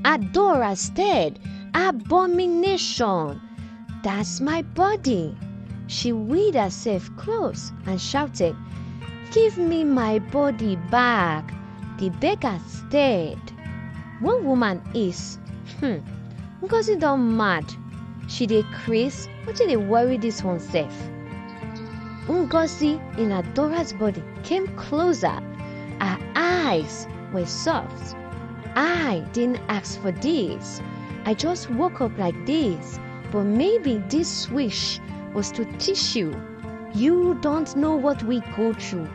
Adora stared. Abomination! That's my body. She wheeled herself close and shouted, "Give me my body back." The beggar stared. One woman is, Ngozi don mad. She dey craze, wetin dey worry this one sef? Ngozi in Adora's body came closer. Her eyes were soft. "I didn't ask for this. I just woke up like this. But maybe this wish was to teach you. You don't know what we go through.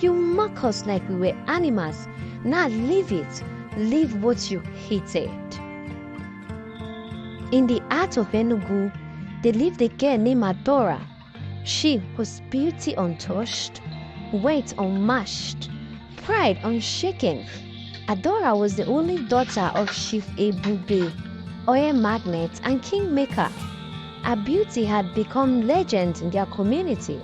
You mock us like we were animals. Now leave it. Leave what you hated." In the heart of Enugu, there lived a girl named Adora. She was beauty untouched, weight unmatched, pride unshaken. Adora was the only daughter of Chief Ebube, oil magnate and kingmaker. Her beauty had become legend in their community.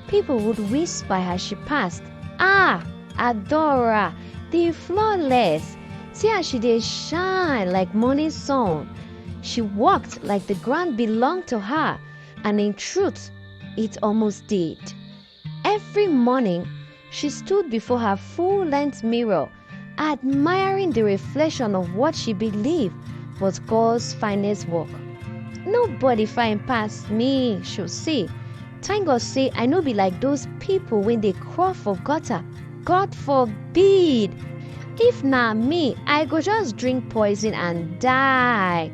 People would whisper as she passed, "Ah, Adora, the flawless. See how she dey shine like morning sun." She walked like the ground belonged to her, and in truth, it almost did. Every morning, she stood before her full-length mirror, admiring the reflection of what she believed was God's finest work. "Nobody fine past me," she'll say. "Thank God say I no be like those people when they crawl for gutter. God forbid. If na me, I go just drink poison and die."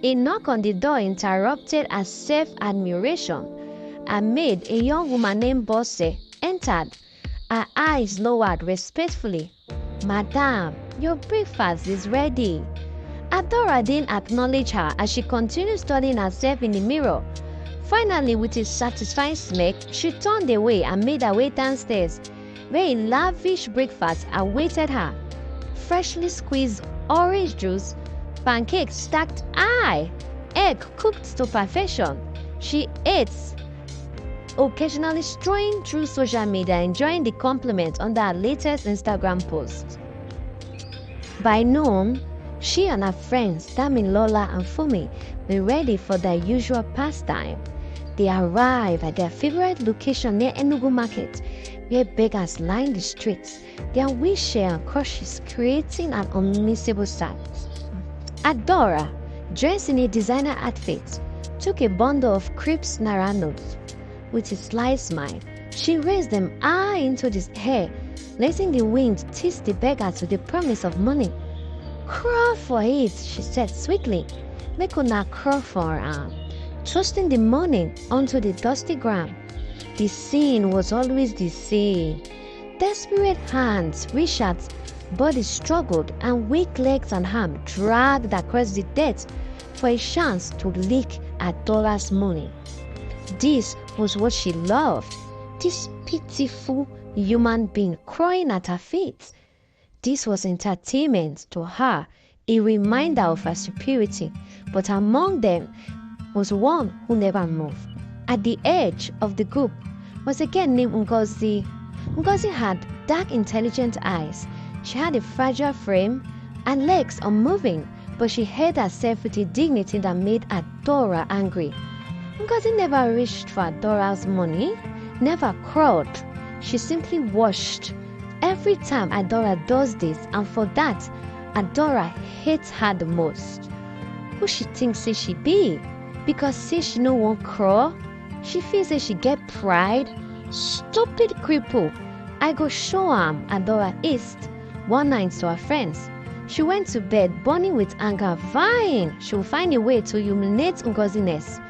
A knock on the door interrupted her self-admiration. A maid, a young woman named Bosse, entered. Her eyes lowered respectfully. "Madam, your breakfast is ready." Adora didn't acknowledge her as she continued studying herself in the mirror. Finally, with a satisfied smirk, she turned away and made her way downstairs, where a lavish breakfast awaited her. Freshly squeezed orange juice, pancakes stacked high, egg cooked to perfection. She ate, occasionally strolling through social media, enjoying the compliment on her latest Instagram post. By noon, she and her friends, Damilola and Fumi, were ready for their usual pastime. They arrived at their favorite location near Enugu Market, where beggars lined the streets, their wheelchair and crutches creating an unmissable sight. Adora, dressed in a designer outfit, took a bundle of crisp Naira notes. With a sly smile, she raised them high into the air, letting the wind tease the beggars with the promise of money. "Crawl for it," she said sweetly. "Make una crawl for her." Tossing the money onto the dusty ground. The scene was always the same. Desperate hands reached out, body struggled, and weak legs and arms dragged across the dirt for a chance to lick Adora's money. This was what she loved, this pitiful human being crawling at her feet. This was entertainment to her, a reminder of her superiority, but among them was one who never moved. At the edge of the group was a girl named Ngozi. Ngozi had dark, intelligent eyes. She had a fragile frame and legs unmoving, but she held herself with a dignity that made Adora angry. Ngozi never reached for Adora's money, never crawled. She simply watched. Every time Adora does this, and for that, Adora hates her the most. Who she thinks she be? Because say she no wan crawl? She feels say she get pride? Stupid cripple. I go show am, Adora hissed one night to her friends. She went to bed burning with anger, vowing she will find a way to humiliate Ngoziness.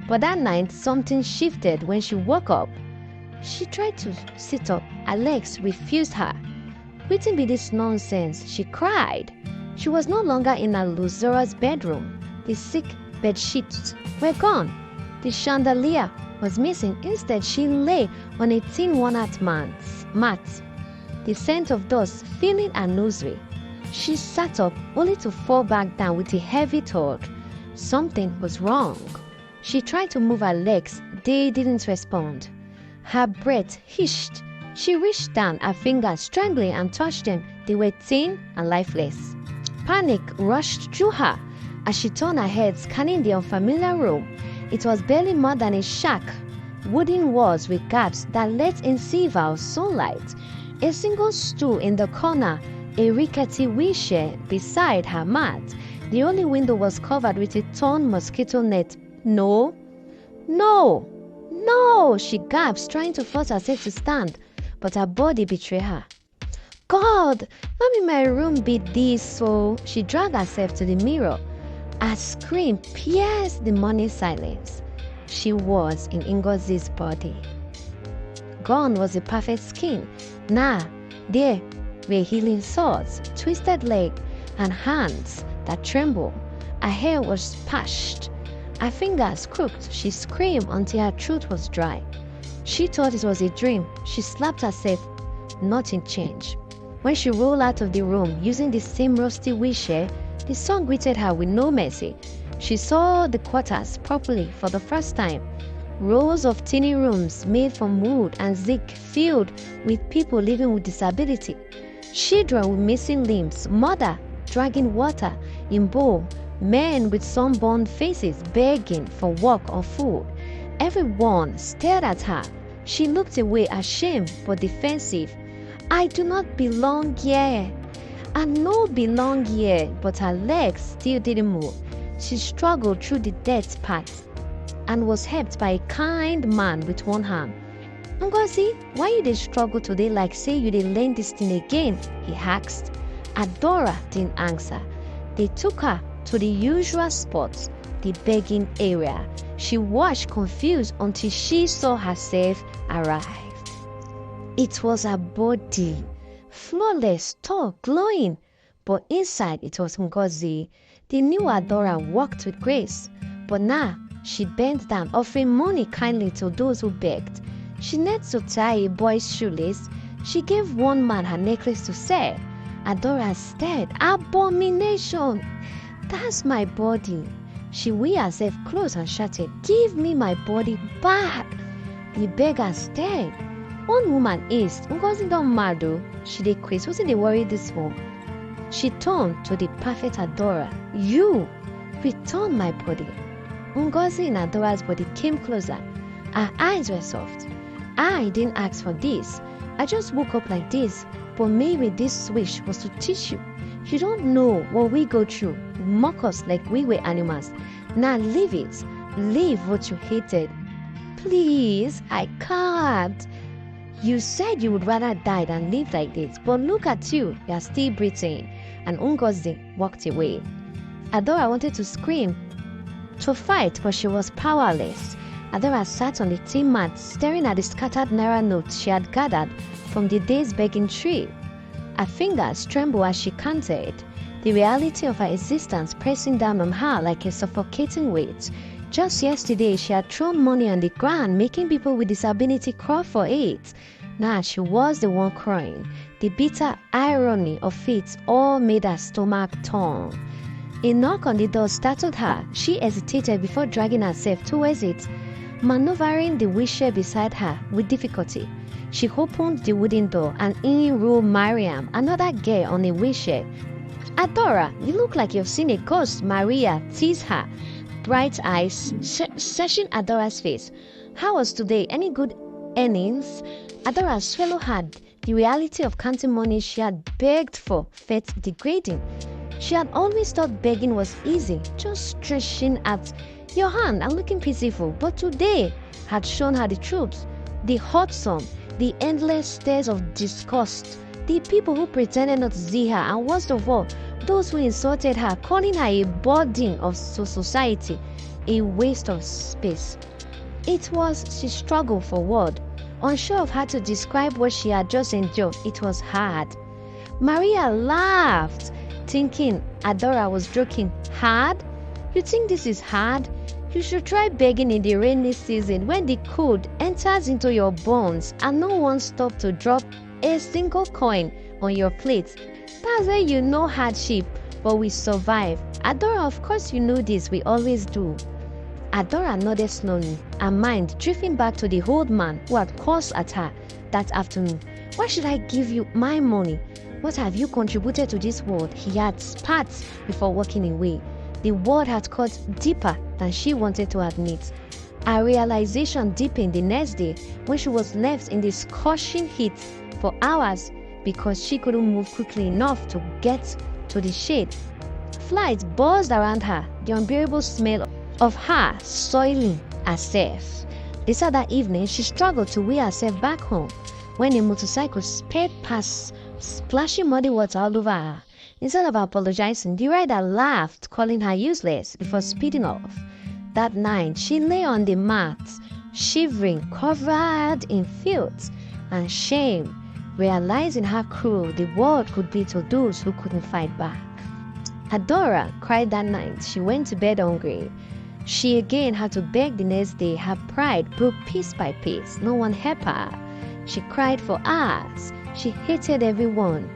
But that night, something shifted when she woke up. She tried to sit up. Her legs refused her. "Wetin be this nonsense?" she cried. She was no longer in her luxurious bedroom. The sick bed sheets were gone. The chandelier was missing. Instead, she lay on a thin worn-out mat, the scent of dust filling her nursery. She sat up only to fall back down with a heavy thought. Something was wrong. She tried to move her legs. They didn't respond. Her breath hissed. She reached down her fingers, strangling, and touched them. They were thin and lifeless. Panic rushed through her as she turned her head, scanning the unfamiliar room. It was barely more than a shack, wooden walls with gaps that let in silver sunlight, a single stool in the corner, a rickety wheelchair beside her mat. The only window was covered with a torn mosquito net. No, no, no, she gasped, trying to force herself to stand, but her body betrayed her. God, not in my room be this so. She dragged herself to the mirror. A scream pierced the morning silence. She was in Ngozi's body. Gone was the perfect skin. Now, there were healing sores, twisted leg, and hands that trembled. Her hair was patched, her fingers crooked. She screamed until her throat was dry. She thought it was a dream. She slapped herself. Nothing changed. When she rolled out of the room using the same rusty wheelchair, the sun greeted her with no mercy. She saw the quarters properly for the first time. Rows of tiny rooms made from wood and zinc filled with people living with disability. Children with missing limbs, mother dragging water in bowl, men with sunburned faces begging for work or food. Everyone stared at her. She looked away, ashamed but defensive. I do not belong here. I no belong here, but her legs still didn't move. She struggled through the dirt path and was helped by a kind man with one hand. Ngozi, why you dey struggle today like say you dey learn this thing again? He asked. Adora didn't answer. They took her to the usual spot, the begging area. She watched confused until she saw herself arrive. It was her body, flawless, tall, glowing, but inside it was Ngozi. The new Adora walked with grace, but now she bent down, offering money kindly to those who begged. She knelt to tie a boy's shoelace. She gave one man her necklace to sell. Adora stared. Abomination! That's my body. She wheeled herself close and shouted, Give me my body back! The beggar stared. One woman asked, Ngozi don't mad though. She dey quiz, wasn't they worried this for? She turned to the perfect Adora. You return my body. Ngozi in Adora's body came closer. Her eyes were soft. I didn't ask for this. I just woke up like this. But maybe this wish was to teach you. You don't know what we go through. Mock us like we were animals. Now leave it. Leave what you hated. Please, I can't. You said you would rather die than live like this. But look at you. You are still breathing. And Ngozi walked away. Adora wanted to scream, to fight, but she was powerless. Adora sat on the tin mat, staring at the scattered naira notes she had gathered from the day's begging tree. Her fingers trembled as she counted, the reality of her existence pressing down on her like a suffocating weight. Just yesterday, she had thrown money on the ground, making people with disability crawl for it. Now she was the one crying. The bitter irony of it all made her stomach turn. A knock on the door startled her. She hesitated before dragging herself towards it, maneuvering the wheelchair beside her with difficulty. She opened the wooden door and in rolled Mariam, another girl on a wheelchair. Adora, you look like you've seen a ghost, Maria teased her, bright eyes searching Adora's face. How was today? Any good earnings? Adora swallowed hard. The reality of counting money she had begged for felt degrading. She had always thought begging was easy, just stretching at your hand and looking pitiful. But today had shown her the truth. The hot sun, the endless stares of disgust, the people who pretended not to see her, and worst of all, those who insulted her, calling her a burden of society, a waste of space. She struggled for word, unsure of how to describe what she had just endured. It was hard. Maria laughed, thinking Adora was joking. Hard? You think this is hard? You should try begging in the rainy season when the cold enters into your bones and no one stops to drop a single coin on your plate. That's why you know hardship, but we survive. Adora, of course you know this, we always do. Adora nodded slowly, her mind drifting back to the old man who had cursed at her that afternoon. Why should I give you my money? What have you contributed to this world? He had spat before walking away. The word had cut deeper than she wanted to admit. Her realization deepened the next day when she was left in the scorching heat for hours because she couldn't move quickly enough to get to the shade. Flies buzzed around her, the unbearable smell of her soiling herself. Later that evening, she struggled to wheel herself back home when a motorcycle sped past, splashing muddy water all over her. Instead of apologizing, the rider laughed, calling her useless before speeding off. That night, she lay on the mat, shivering, covered in filth and shame, realizing how cruel the world could be to those who couldn't fight back. Adora cried that night. She went to bed hungry. She again had to beg the next day. Her pride broke piece by piece. No one helped her. She cried for hours. She hated everyone.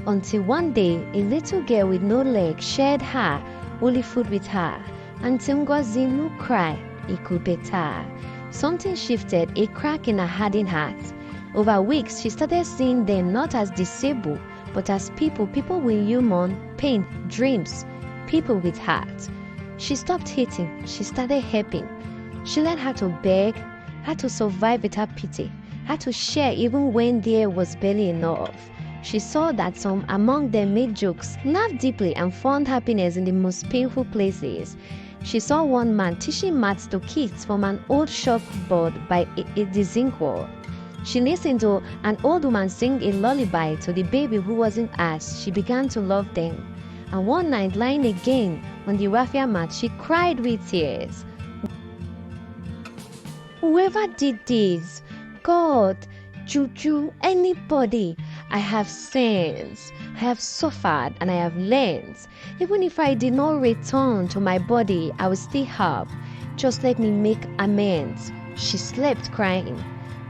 Until one day, a little girl with no legs shared her holy food with her. Until Ngozi no cry, it could better. Something shifted, a crack in her hardened heart. Over weeks, she started seeing them not as disabled, but as people with human pain, dreams, people with heart. She stopped hating. She started helping. She learned how to beg, how to survive without pity, how to share even when there was barely enough. She saw that some among them made jokes, laughed deeply, and found happiness in the most painful places. She saw one man teaching maths to kids from an old chalkboard by a disinkwall. She listened to an old woman sing a lullaby to the baby who wasn't hers. She began to love them. And one night, lying again on the raffia mat, she cried with tears. Whoever did this, God, Juju, anybody, I have sins, I have suffered, and I have learned. Even if I did not return to my body, I will still have. Just let me make amends. She slept crying.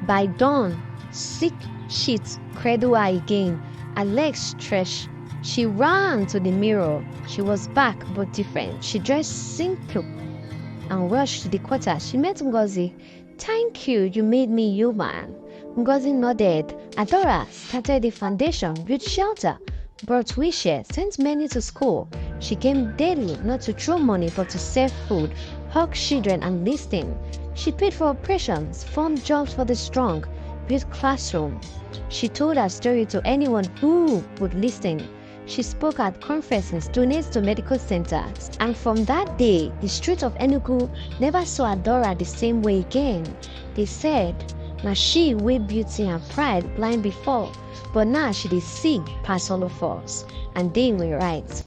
By dawn, sick sheets cradled her again, her legs stretched. She ran to the mirror. She was back but different. She dressed simple and rushed to the quarter. She met Ngozi. Thank you, you made me human. Ngozi nodded. Adora started the foundation, built shelter, brought wishes, sent many to school. She came daily, not to throw money but to serve food, hug children and listen. She paid for operations, formed jobs for the strong, built classrooms. She told her story to anyone who would listen. She spoke at conferences, donated to medical centers, and from that day, the streets of Enugu never saw Adora the same way again. They said, now she wey beauty and pride blind before, but now she dey see pass all of us, and they were right.